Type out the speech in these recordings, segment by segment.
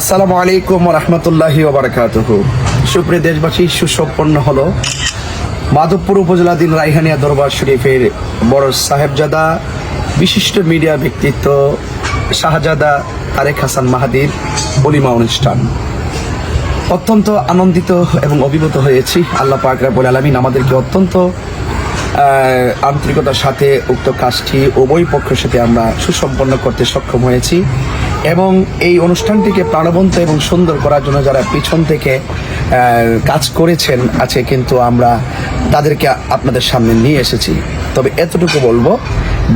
আসসালামু আলাইকুম ওয়া রাহমাতুল্লাহি ওয়া বারাকাতুহু। সুপ্রিয় দেশবাসী, সুসম্পন্ন হলো মাধবপুর উপজেলাধীন রাইহানিয়া দরবার শরীফের বড় সাহেবজাদা বিশিষ্ট মিডিয়া ব্যক্তিত্ব শাহজাদা তারেক হাসান মাহাদির বলিমা অনুষ্ঠান। অত্যন্ত আনন্দিত এবং অভিভূত হয়েছি। আল্লাহ পাক রব্বুল আলামিন আমাদেরকে অত্যন্ত আন্তরিকতার সাথে উক্ত কাজটি উভয় পক্ষের সাথে আমরা সুসম্পন্ন করতে সক্ষম হয়েছি এবং এই অনুষ্ঠানটিকে প্রাণবন্ত এবং সুন্দর করার জন্য যারা পিছন থেকে কাজ করেছেন আছে, কিন্তু আমরা তাদেরকে আপনাদের সামনে নিয়ে এসেছি। তবে এতটুকু বলবো,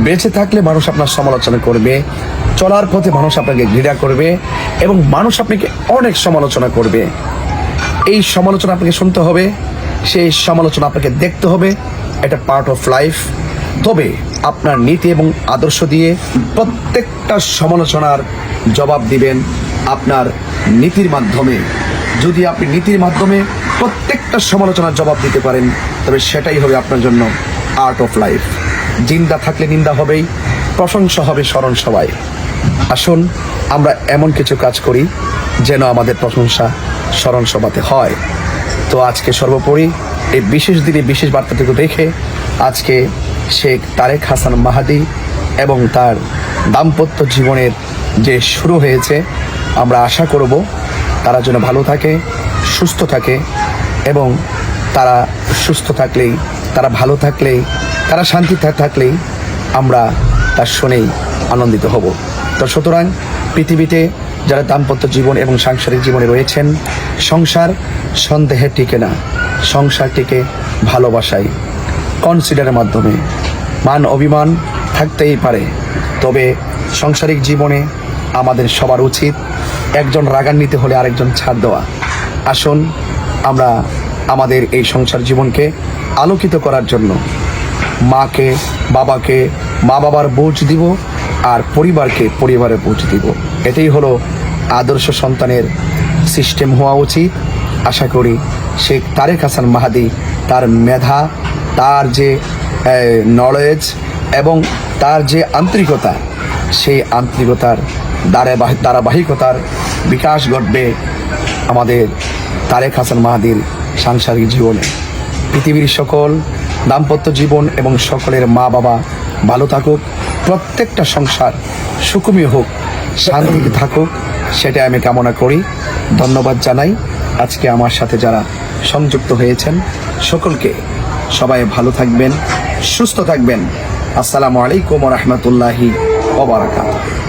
বেঁচে থাকলে মানুষ আপনার সমালোচনা করবে, চলার পথে মানুষ আপনাকে ঘৃণা করবে এবং মানুষ আপনাকে অনেক সমালোচনা করবে। এই সমালোচনা আপনাকে শুনতে হবে, সেই সমালোচনা আপনাকে দেখতে হবে, এটা পার্ট অফ লাইফ। তবে আপনার নীতি এবং আদর্শ দিয়ে প্রত্যেকটা সমালোচনার জবাব দিবেন আপনার নীতির মাধ্যমে। যদি আপনি নীতির মাধ্যমে প্রত্যেকটা সমালোচনার জবাব দিতে পারেন, তবে সেটাই হবে আপনার জন্য আর্ট অফ লাইফ। জিন্দা থাকলে নিন্দা হবেই, প্রশংসা হবে স্মরণ সবাই। আসুন আমরা এমন কিছু কাজ করি যেন আমাদের প্রশংসা স্মরণ সভাতে হয়। তো আজকে সর্বোপরি এই বিশেষ দিনে বিশেষ বার্তাটুকু রেখে আজকে শেখ তারেক হাসান মাহাদি এবং তার দাম্পত্য জীবনের যে শুরু হয়েছে, আমরা আশা করব তারা যেন ভালো থাকে, সুস্থ থাকে এবং তারা সুস্থ থাকলেই, তারা ভালো থাকলেই, তারা শান্তি থাকলেই আমরা তার শুনেই আনন্দিত হব। তো সুতরাং পৃথিবীতে যারা দাম্পত্য জীবন এবং সাংসারিক জীবনে রয়েছেন, সংসার সন্দেহে টিকে না, সংসার টিকে ভালোবাসায়, কনসিডারের মাধ্যমে। মান অভিমান থাকতেই পারে, তবে সাংসারিক জীবনে আমাদের সবার উচিত একজন রাগান্বিত হলে আরেকজন ছাড় দেওয়া। আসুন আমরা আমাদের এই সংসার জীবনকে আলোকিত করার জন্য মাকে বাবাকে মা বাবার বোঝ দিব আর পরিবারকে পরিবারের বোঝ দিব। এটাই হলো আদর্শ সন্তানের সিস্টেম হওয়া উচিত। আশা করি শেখ তারেক হাসান মাহাদি তার মেধা, তার যে নলেজ এবং তার যে আন্তরিকতা, সেই আন্তরিকতার ধারাবাহিকতার বিকাশ ঘটবে আমাদের তারেক হাসান মাহাদির সাংসারিক জীবনে। পৃথিবীর সকল দাম্পত্য জীবন এবং সকলের মা বাবা ভালো থাকুক, প্রত্যেকটা সংসার সুখময় হোক, শান্তিতে থাকুক, সেটা আমি কামনা করি। ধন্যবাদ জানাই আজকে আমার সাথে যারা সংযুক্ত হয়েছেন সকলকে। সবাই ভালো থাকবেন, সুস্থ থাকবেন। আসসালামু আলাইকুম ওয়া রাহমাতুল্লাহি ওয়া বারাকাতুহু।